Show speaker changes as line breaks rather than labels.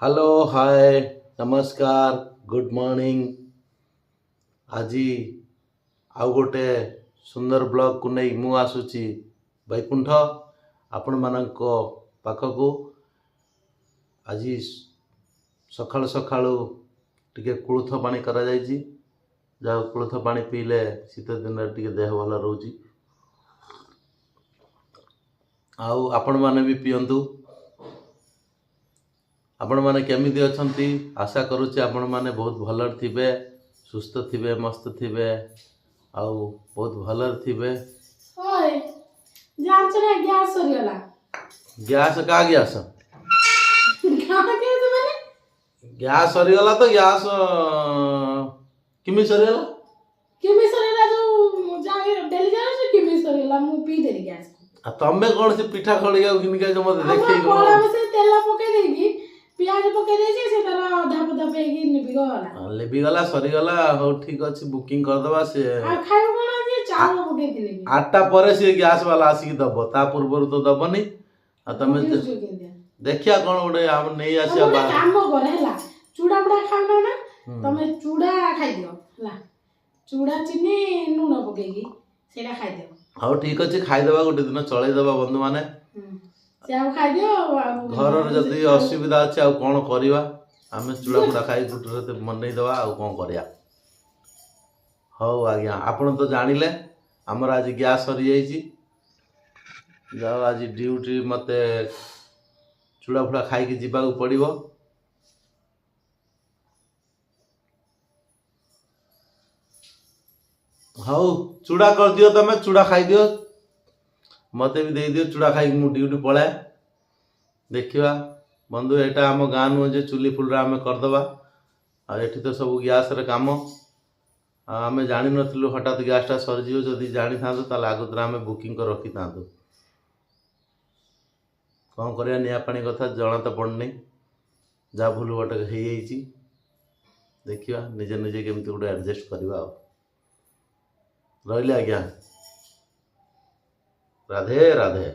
Hello hi नमस्कार good morning. आज आउ गोटे सुंदर ब्लॉग को नहीं मु आसुची बैकुंठ आपण मानक पाखकू। आज सकाळु सकाळु टिके कुळथ पानी करा जायछि। जा कुळथ पानी पीले शीत दिन टिके देह भल रोची। आउ आपण माने भी पियंतु। आपण माने केमिति अछंती आशा करूची आपण माने बहुत भलर थिबे, सुस्थ थिबे, मस्त थिबे, आउ बहुत भलर थिबे।
ओए जान चले गैस सरियला।
गैस का गैस?
कहां गैस माने?
गैस सरियला तो गैस किमि सरियला?
किमि सरियला जो जागे डेली जाने से किमि सरियला मु पी देली गैस।
आ तमे कोन से पिठा खड़िया किनका जो मते देखै
को कोला में से तेल पके देगी प्याज पके देछि से तारा आधा पदा पेगी निबि गला।
लेबी गला सरी गला हो ठीक अछि बुकिंग कर दबा से।
आ खाइबो कोना जे चावल पके दिले।
8टा परे से गैस वाला आसी दबो ता पूर्व तो दबनी। आ तमे देखिया कोन ओडे हम नै आसी बा
काम करे हला चूड़ा बड़ा खाना ना तमे चूड़ा खाइ दियो हला चूड़ा चीनी नून पकेगी सेला खाइ दियो।
हाउ ठीक अछि खाइ दबा गोटे दिन चलै दबा बंधु माने
से हम खाइ दियो।
घर जदी असुविधा अछि आ कोन करिवा हमें चूड़ा पुड़ा खाइ गुटरे मन नै दबा आ कोन करिया। हाउ आज्ञा आपण तो जानिले हमर आज गैस सरी जाइछि। जाओ आज ड्यूटी मते चूड़ा फुड़ा खाइ के जिबा को पड़िबो। हाउ चूड़ा कर दियो तमे चूड़ा खाइ दियो मते भी दे दियो चूड़ा खाइ मु ड्यूटी पळे। देखिवा बंधु एटा हम गाँ नु जे चुली फुलरा हमें कर दबा आ एठी तो सब गैस रे काम हमें जानि नथिलु हठात गैस टा सर जियो। जदी जानि थांतो ताले आगुतरा हमें बुकिंग कर रखी थांतो। कोन करिया निया पानी कथा जणा तो पड़नी जा भूल बटे हे जाइछि। देखिवा निजे निजे केमति गुडे एडजस्ट करबा। रहिले आज्ञा राधे राधे।